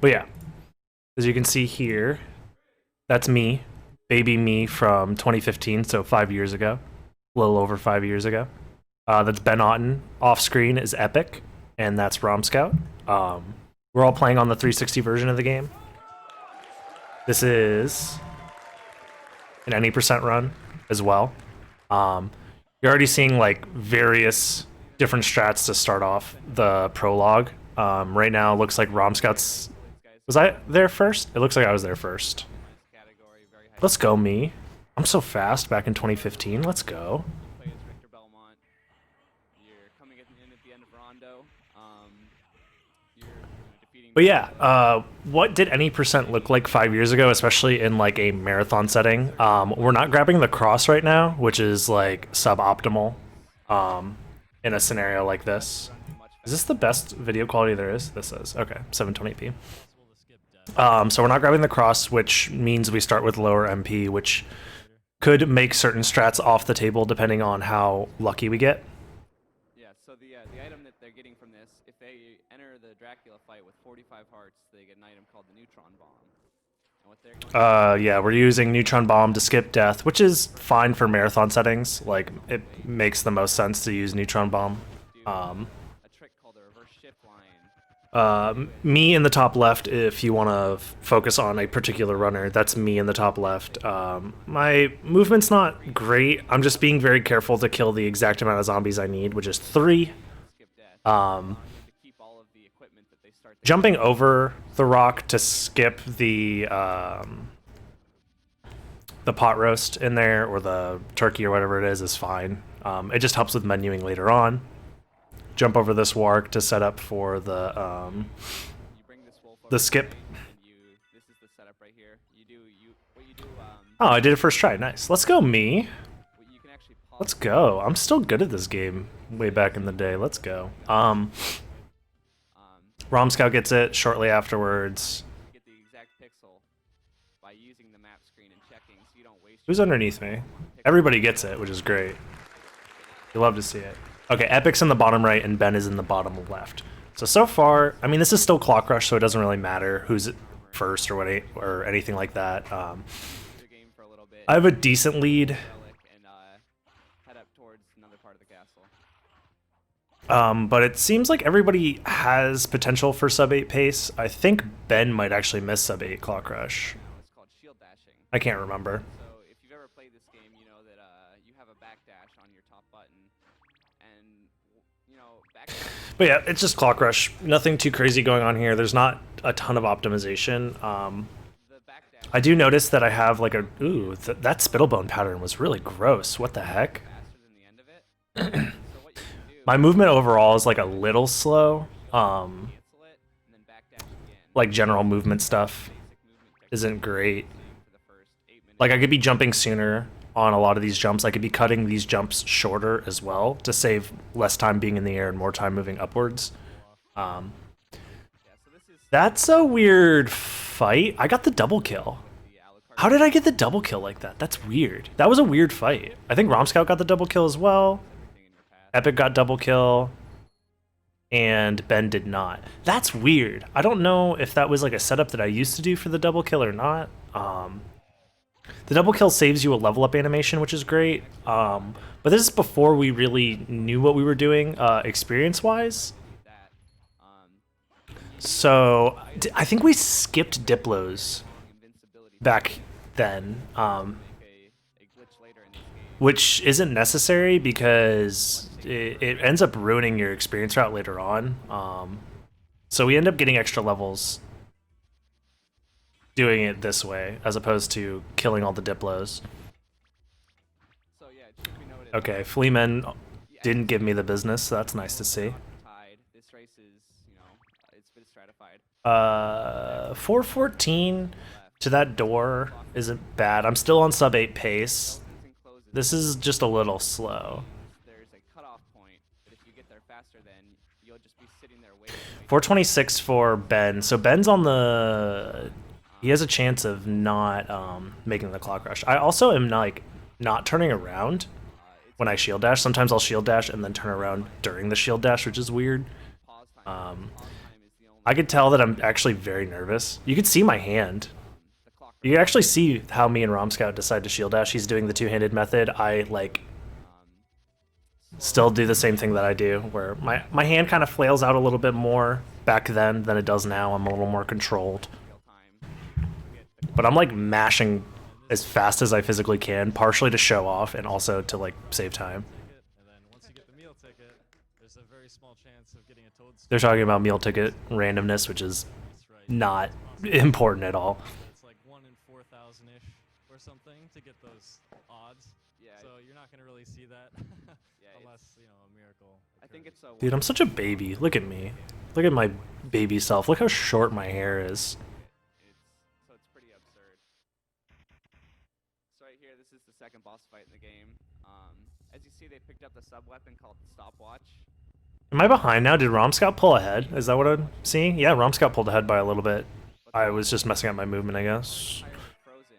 But yeah, as you can see here, that's me, baby me from 2015, so 5 years ago, a little over 5 years ago. That's Ben Otten. Off screen is Epic, and that's Rom Scout. We're all playing on the 360 version of the game. This is an any percent run as well. You're already seeing like various different strats to start off the prologue. Right now, it looks like Rom Scouts. Was I there first? It looks like I was there first. Let's go, me. I'm so fast back in 2015. Let's go. But yeah, what did any percent look like 5 years ago, especially in like a marathon setting? We're not grabbing the cross right now, which is like suboptimal in a scenario like this. Is this the best video quality there is? This is. Okay, 720p. So we're not grabbing the cross, which means we start with lower MP, which could make certain strats off the table depending on how lucky we get. Yeah, so the item that they're getting from this, if they enter the Dracula fight with 45 hearts, they get an item called the Neutron Bomb. And what they're going yeah, we're using Neutron Bomb to skip death, which is fine for marathon settings. Like, it makes the most sense to use Neutron Bomb. a trick called the Reverse Shift Line. Me in the top left, if you want to focus on a particular runner, that's me in the top left. My movement's not great. I'm just being very careful to kill the exact amount of zombies I need, which is 3. Skip death. To keep all of the equipment that they start to Jumping over the rock to skip the pot roast in there, or the turkey or whatever it is fine. It just helps with menuing later on. Jump over this warg to set up for the you bring this wolf over skip. and this is the setup right here. What you do Oh, I did it first try. Nice. Let's go, me. what you can actually pause Let's go. I'm still good at this game way back in the day. Let's go. Rom Scout gets it shortly afterwards. get the exact pixel by using the map screen and checking so you don't waste Who's underneath me? Everybody gets it, which is great. You love to see it. Okay, Epic's in the bottom right and Ben is in the bottom left. So far, I mean, this is still Clock Rush, so it doesn't really matter who's first or or anything like that. your game for a little bit. I have a decent lead. And head up towards another part of the castle. But it seems like everybody has potential for sub 8 pace. I think Ben might actually miss sub 8 Clock Rush. It's called shield dashing. I can't remember. So if you've ever played this game, you know that you have a backdash on your top button, and you know backdash. But yeah, it's just Clock Rush. Nothing too crazy going on here. There's not a ton of optimization. The backdash I do notice that I have like a... Ooh, that spittlebone pattern was really gross. What the heck? faster than the end of it. So what you can do My movement overall is like a little slow. cancel it and then backdash again. Like general movement stuff Basic movement technique isn't great. for the first 8 minutes. Like I could be jumping sooner on a lot of these jumps. I could be cutting these jumps shorter as well to save less time being in the air and more time moving upwards. Yeah, so this is That's a weird fight. I got the double kill. the a la carte How did I get the double kill like that? That's weird. That was a weird fight. I think Rom Scout got the double kill as well. thing in your path. Epic got double kill. And Ben did not. That's weird. I don't know if that was like a setup that I used to do for the double kill or not. The double kill saves you a level up animation, which is great. But this is before we really knew what we were doing experience-wise. That So I think we skipped Diplos invincibility back then, make a glitch later in this game. which isn't necessary because it ends up ruining your experience route later on. So we end up getting extra levels doing it this way as opposed to killing all the Diplos. So yeah, it should be noted. Okay, Fleaman didn't give me the business, so that's nice to see. Tied. This race is, you know, it's been stratified. 414 to that door isn't bad. I'm still on sub 8 pace. Everything closes. This is just a little slow. There's a cutoff point, but if you get there faster, then you'll just be sitting there waiting. 426 for Ben. So Ben's on the... He has a chance of not making the Clock Rush. I also am like not turning around when I shield dash. Sometimes I'll shield dash and then turn around during the shield dash, which is weird. Pause time. Pause time is the only I could tell that I'm actually very nervous. You could see my hand. the clock. You can actually see how me and Romscout decide to shield dash. He's doing the two-handed method. I like still do the same thing that I do, where my hand kind of flails out a little bit more back then than it does now. I'm a little more controlled. Kill time. But I'm like mashing as fast as I physically can, partially to show off and also to like save time. And then once you get the meal ticket, there's a very small chance of getting a toadstool. They're talking about meal ticket randomness, which is That's right. not important at all. It's like 1 in 4,000-ish or something to get those odds. Yeah, So you're not gonna really see that yeah, unless a miracle. I think occurs. it's a. Dude, I'm such a baby. Look at me. Look at my baby self. Look how short my hair is. It's pretty absurd. So right here, this is the second boss fight in the game. As you see, they picked up the sub weapon called the stopwatch. Am I behind now? Did Romscout pull ahead? Is that what I'm seeing? Yeah, Romscout pulled ahead by a little bit. I was just messing up my movement, I guess. Entirely frozen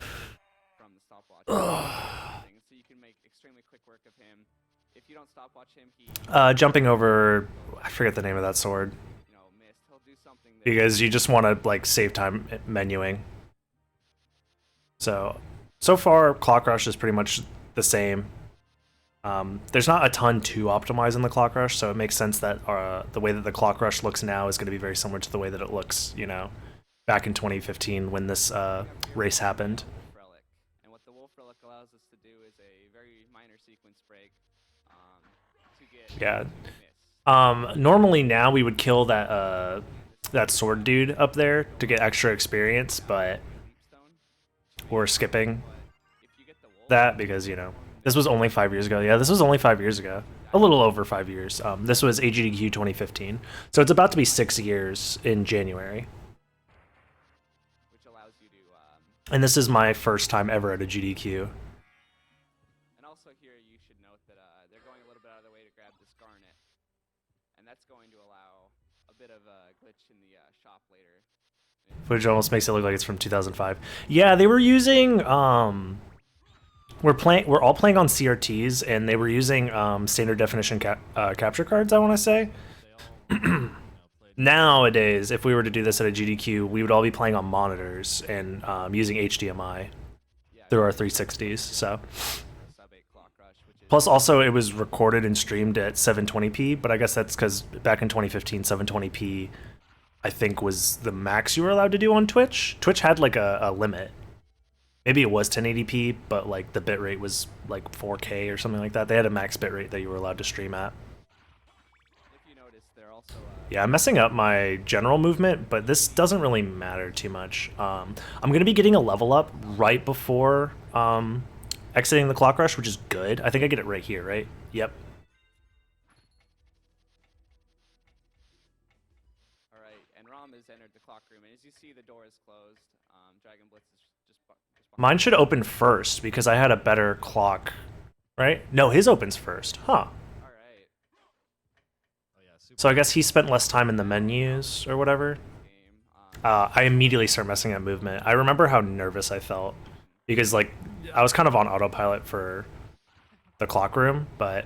from the stopwatch. So you can make extremely quick work of him. If you don't stopwatch him, he Jumping over, I forget the name of that sword. missed. He'll do something that Because you just want to like save time menuing. So far, Clock Rush is pretty much the same. There's not a ton to optimize in the Clock Rush, so it makes sense that the way that the Clock Rush looks now is going to be very similar to the way that it looks, back in 2015 when this race happened. Wolf Relic. And what the Wolf Relic allows us to do is a very minor sequence break to get Yeah. miss. Normally now we would kill that sword dude up there to get extra experience, but Leap stone. we're skipping If you get the wolf, that because, this was only 5 years ago. Yeah, this was only 5 years ago. A little over 5 years. This was AGDQ 2015. So it's about to be 6 years in January. which allows you to And this is my first time ever at a GDQ. and also here you should note that they're going a little bit out of their way to grab this garnet. And that's going to allow a bit of a glitch in the shop later. Footage almost makes it look like it's from 2005. Yeah, they were using we're all playing on CRTs, and they were using standard definition capture cards, I want to say. They all played. Nowadays, if we were to do this at a GDQ, we would all be playing on monitors and using HDMI Yeah, through our 360s. So sub 8 clock rush, which is plus also it was recorded and streamed at 720p, but I guess that's because back in 2015 720p I think was the max you were allowed to do on Twitch. Twitch had like a limit. Maybe it was 1080p, but like the bitrate was like 4K or something like that. They had a max bitrate that you were allowed to stream at. if you notice, they're also Yeah, I'm messing up my general movement, but this doesn't really matter too much. I'm going to be getting a level up right before exiting the Clock Rush, which is good. I think I get it right here, right? Yep. all right. And Rom has entered the clock room, and as you see, the door is closed. Dragon Blitz is just behind. Mine should open first because I had a better clock, right? No, his opens first. Huh. All right. Oh yeah, super. So I guess he spent less time in the menus or whatever. Game. I immediately start messing up movement. I remember how nervous I felt because like I was kind of on autopilot for the clock room, but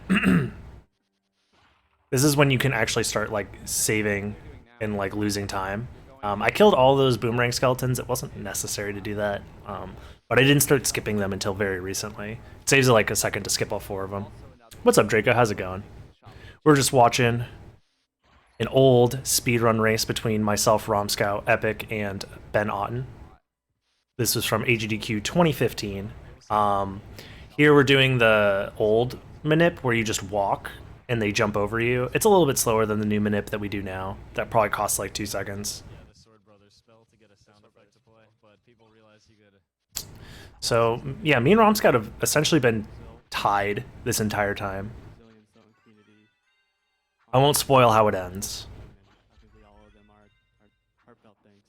this is when you can actually start like saving and like losing time. I killed all those boomerang skeletons. It wasn't necessary to do that, but I didn't start skipping them until very recently. It saves like a second to skip all 4 of them. What's up, Draco? How's it going? We're just watching an old speedrun race between myself, Romscout, Epic, and Ben Otten. This was from AGDQ 2015. Here we're doing the old manip where you just walk and they jump over you. It's a little bit slower than the new manip that we do now. That probably costs like 2 seconds. Yeah, the Sword Brothers spell to get a sound effect to play, but people realize you could. So yeah, me and Romscout have essentially been tied this entire time. Brazilian SotN community. I won't spoil how it ends. Obviously, all of them are heartfelt things.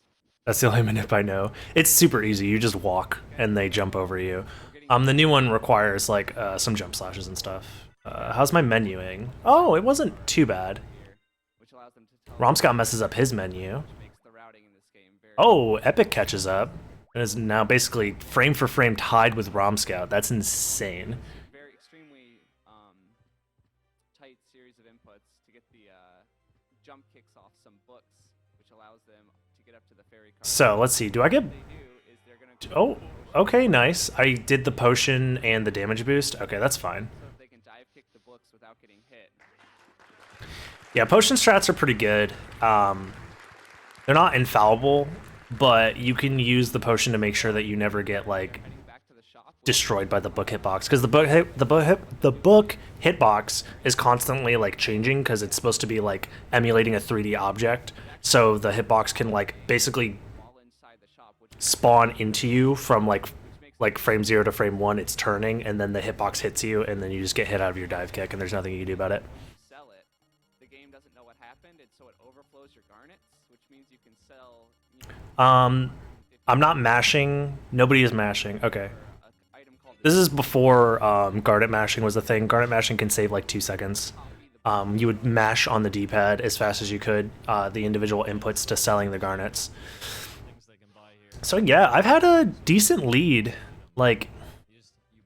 That's the only manip I know. It's super easy. You just walk and they jump over you. The new one requires like some jump slashes and stuff. How's my menuing? Oh, it wasn't too bad. Which allows them to tell Romscout messes up his menu. which makes the routing in this game very Oh, Epic catches up and is now basically frame for frame tied with Romscout. That's insane. very extremely tight series of inputs to get the jump kicks off some books, which allows So let's see. Do I get? What they do is they're gonna Oh, okay, nice. I did the potion and the damage boost. Okay, that's fine. so they can dive kick the books without getting hit. Yeah, potion strats are pretty good. They're not infallible, but you can use the potion to make sure that you never get like Heading back to the shop. destroyed by the book hitbox, because the book hitbox is constantly like changing because it's supposed to be like emulating a 3D object. So the hitbox can like basically While inside the shop, which spawn into you from like frame 0 to frame 1. It's turning, and then the hitbox hits you, and then you just get hit out of your dive kick, and there's nothing you can do about it. sell it. The game doesn't know what happened, and so it overflows your garnets, which means you can sell. I'm not mashing. Nobody is mashing. Okay. An item called This is before garnet mashing was a thing. Garnet mashing can save like 2 seconds. You would mash on the D-pad as fast as you could, the individual inputs to selling the garnets. Things they can buy here. So yeah, I've had a decent lead. Like, You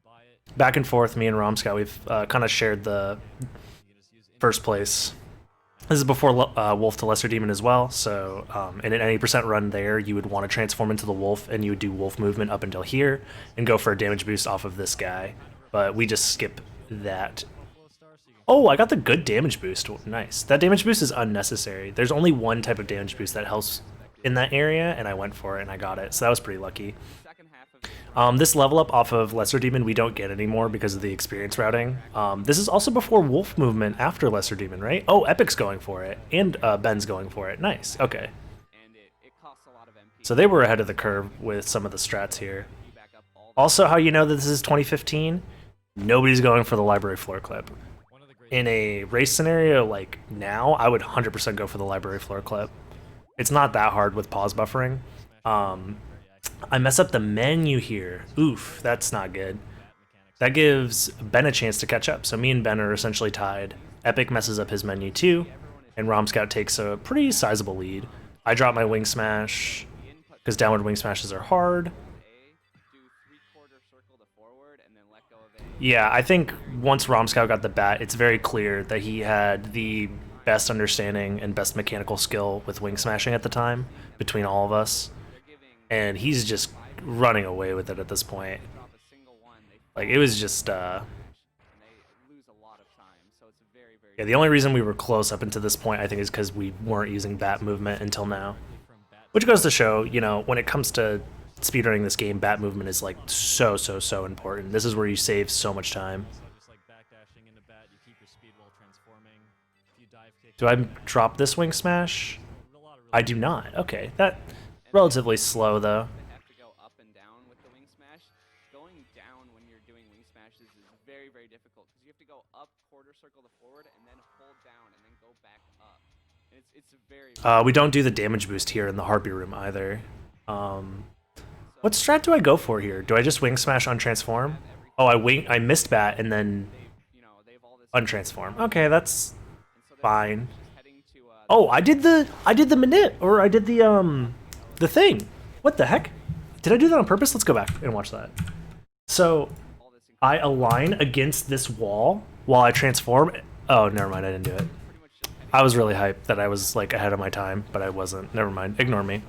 buy it. back and forth, me and Romscout, we've kind of shared the You can just use first place. This is before Wolf to Lesser Demon as well, so in an any percent run there, you would want to transform into the Wolf, and you would do Wolf movement up until here, and go for a damage boost off of this guy. But we just skip that. Buffalo Star, so you can Oh, I got the good damage boost. Nice. That damage boost is unnecessary. There's only one type of damage boost that helps in that area, and I went for it, and I got it, so that was pretty lucky. second half of This level up off of Lesser Demon we don't get anymore because of the experience routing. This is also before Wolf movement after Lesser Demon, right? Oh, Epic's going for it, and Ben's going for it. Nice, okay. and it costs a lot of MP. So they were ahead of the curve with some of the strats here. You back up all Also, how you know that this is 2015? Nobody's going for the library floor clip. one of the great In a race scenario like now, I would 100% go for the library floor clip. It's not that hard with pause buffering. I mess up the menu here. Oof, that's not good. That gives Ben a chance to catch up. So me and Ben are essentially tied. Epic messes up his menu too, and Romscout takes a pretty sizable lead. I drop my wing smash because downward wing smashes are hard. A, do 3/4 circle to forward, and then let go of A. Yeah, I think once Romscout got the bat, it's very clear that he had the best understanding and best mechanical skill with wing smashing at the time between all of us, They're giving and he's just running away with it at this point. drop a single one, they Like, it was just and they lose a lot of time. So it's a very, very yeah, the only reason we were close up until this point, I think, is because we weren't using bat movement until now. Which goes to show, you know, when it comes to speedrunning this game, bat movement is like so important. This is where you save so much time. So just like backdashing into bat, you keep your speed while transforming. If you dive kick, Do I drop this wing smash? a lot of I do not. Okay, that relatively slow though. they have to go up and down with the wing smash. Going down when you're doing wing smashes is very, very difficult because you have to go up quarter circle to forward and then hold down and then go back up. And it's a very We don't do the damage boost here in the Harpy room either. What strat do I go for here? Do I just wing smash untransform? Oh, I missed bat and then you know, they have all this untransform. Okay, that's and so they're fine. just heading to Oh, I did the manip, or I did the thing. What the heck? Did I do that on purpose? Let's go back and watch that. So all this I align against this wall while I transform. Oh, never mind. I didn't do it. pretty much just heading I was really hyped that I was like ahead of my time, but I wasn't. Never mind. Ignore me.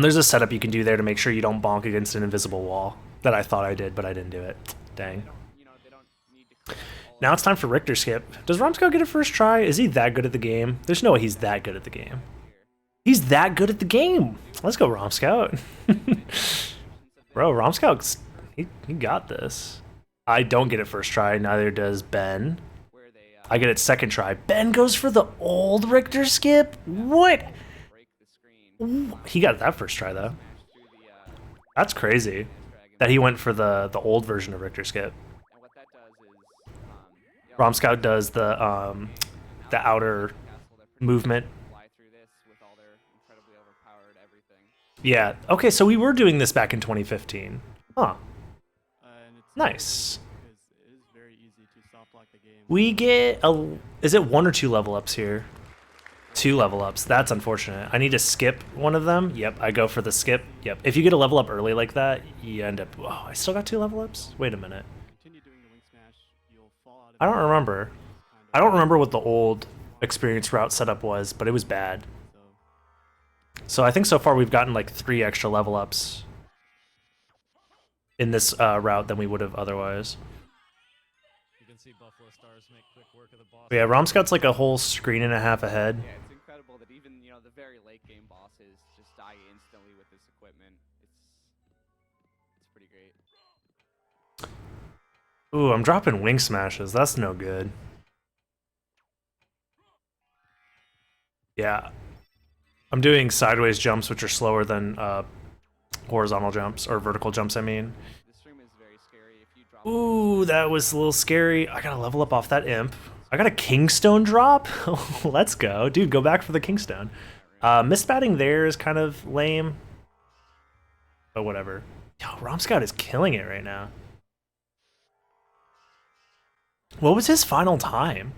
There's a setup you can do there to make sure you don't bonk against an invisible wall that I thought I did, but I didn't do it. Dang. you know, they don't need to collect all Now it's time for Richter skip. Does Romscout get a first try? Is he that good at the game? There's no way he's that good at the game. He's that good at the game. Let's go, Romscout. Bro, Romscout's he got this. I don't get it first try. Neither does Ben. where they I get it second try. Ben goes for the old Richter skip. What? break the screen He got that first try though. through the That's crazy that he went for the old version of Richter skip. and what that does is yeah, Romscout does the outer castle, they're pretty movement. fly through this with all their incredibly overpowered everything. Yeah. Okay, so we were doing this back in 2015. Huh. And it's Nice. because it is very easy to soft lock the game. We get a. Is it 1 or 2 level ups here? 2 level ups. That's unfortunate. I need to skip one of them. Yep, I go for the skip. Yep. If you get a level up early like that, you end up. Oh, I still got 2 level ups? Wait a minute. Continue doing the wing smash, you'll fall out of I don't it, remember. kind I don't remember what the old experience route setup was, but it was bad. So So I think so far we've gotten like 3 extra level ups in this route than we would have otherwise. You can see Buffalo Stars make quick work of the boss. But yeah, Rom Scout's like a whole screen and a half ahead. Yeah, it's incredible that even, you know, the very late game bosses just die instantly with this equipment. It's pretty great. Ooh, I'm dropping wing smashes. That's no good. Yeah. I'm doing sideways jumps, which are slower than horizontal jumps, or vertical jumps, I mean. This room is very scary. If you drop Ooh, that was a little scary. I gotta level up off that imp. I got a Kingstone drop? Let's go. Dude, go back for the Kingstone. Misbatting there is kind of lame. But whatever. Yo, Rom Scout is killing it right now. What was his final time?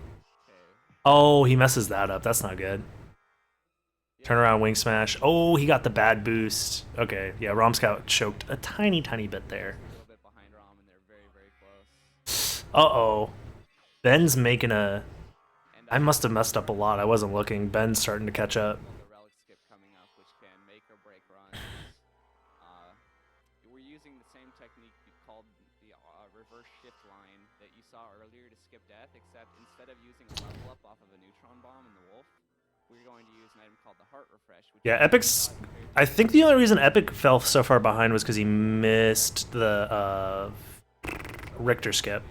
Oh, he messes that up. That's not good. Turn around wing smash. Oh, he got the bad boost. Okay, yeah, Rom Scout choked a tiny bit there. a little bit behind Rom, and they're very, very close. Uh-oh. Ben's making a... And I must have messed up a lot. I wasn't looking. Ben's starting to catch up. the relic skip coming up, which can make or break runs. We're using the same technique called the reverse shift line that you saw earlier to skip death, except instead of using a level up off of a neutron bomb in the wolf, we're going to use an item called the heart refresh. Which Yeah, Epic's... I think the only reason Epic fell so far behind was because he missed the Richter skip.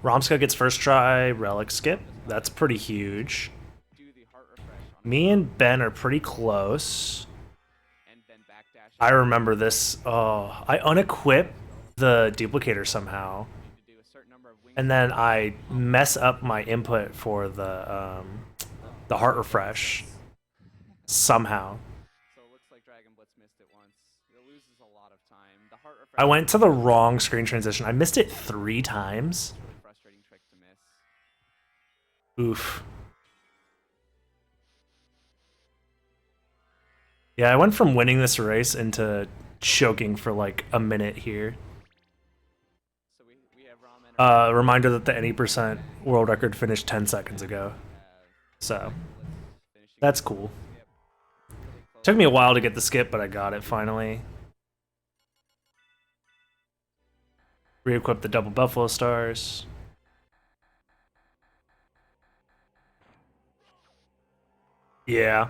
Rom Scout gets first try, relic skip. That's pretty huge. do the heart refresh on Me and Ben are pretty close. and then backdash. I remember this. Oh, I unequip the duplicator somehow, To do a certain number of wings. and then I mess up my input for the heart refresh somehow. So it looks like Dragon Blitz missed it once. It loses a lot of time. The heart refresh I went to the wrong screen transition. I missed it 3 times. is a really frustrating trick to miss. Oof. Yeah, I went from winning this race into choking for like a minute here. So we have Rom enter Reminder that the Any percent world record finished 10 seconds ago. So, finishing that's cool. skip. Really close. Took me a while to get the skip, but I got it finally. Re-equip the double Buffalo Stars. Yeah.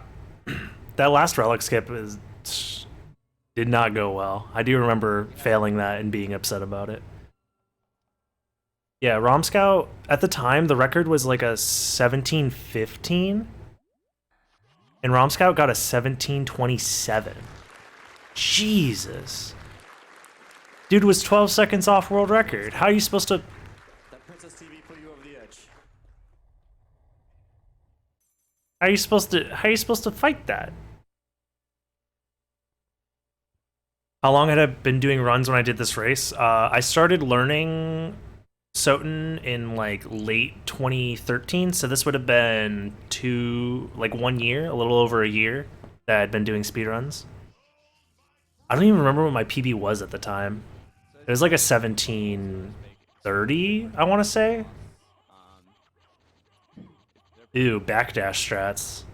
That last relic skip did not go well. I do remember failing that and being upset about it. Yeah, Rom Scout, at the time, the record was like a 17:15. And Rom Scout got a 17:27. Jesus. Dude was 12 seconds off world record. How are you supposed to... That Princess TV put you over the edge. How are you supposed to fight that? How long had I been doing runs when I did this race? I started learning SotN in like late 2013, so this would have been 1 year, a little over a year that I'd been doing speedruns. I don't even remember what my PB was at the time. It was like a 17:30, I want to say. Ew, backdash strats.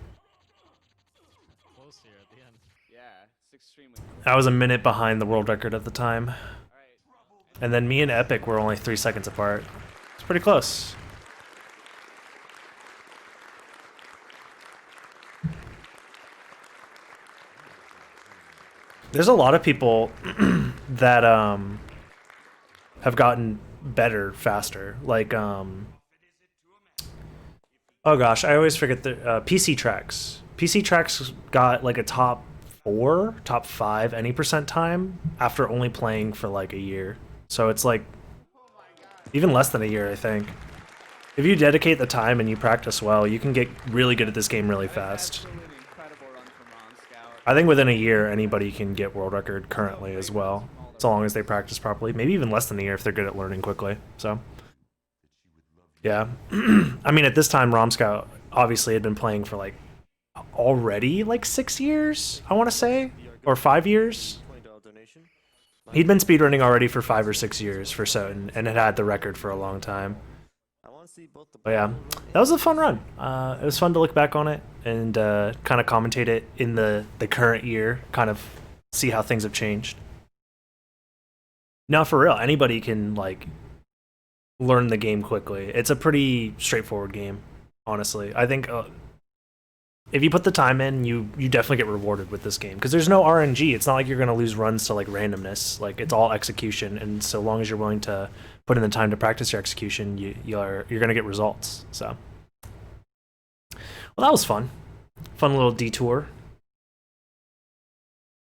Close here at the end. Yeah, it's extremely close. I was a minute behind the world record at the time. All right. And then me and Epic were only 3 seconds apart. It's pretty close. There's a lot of people that have gotten better faster. Like oh gosh, I always forget the PC Tracks. PC Tracks got like a top 4, top 5 any percent time after only playing for like a year. So it's like even less than a year, I think. If you dedicate the time and you practice well, you can get really good at this game really fast. Absolutely incredible run from Ron Scout. I think within a year, anybody can get world record currently as well, so long as they practice properly. Maybe even less than a year if they're good at learning quickly. So, yeah. I mean, at this time, Rom Scout obviously had been playing for like already like 6 years, I want to say, or 5 years. $20 donation. He'd been speedrunning already for 5 or 6 years for SotN and had had the record for a long time. I want But yeah, that was a fun run. It was fun to look back on it and kind of commentate it in the current year, kind of see how things have changed. Now, for real, anybody can like learn the game quickly. It's a pretty straightforward game, honestly. I think if you put the time in, you definitely get rewarded with this game because there's no RNG. It's not like you're gonna lose runs to like randomness. Like it's all execution, and so long as you're willing to put in the time to practice your execution, you're gonna get results. So, well, that was fun. Fun little detour.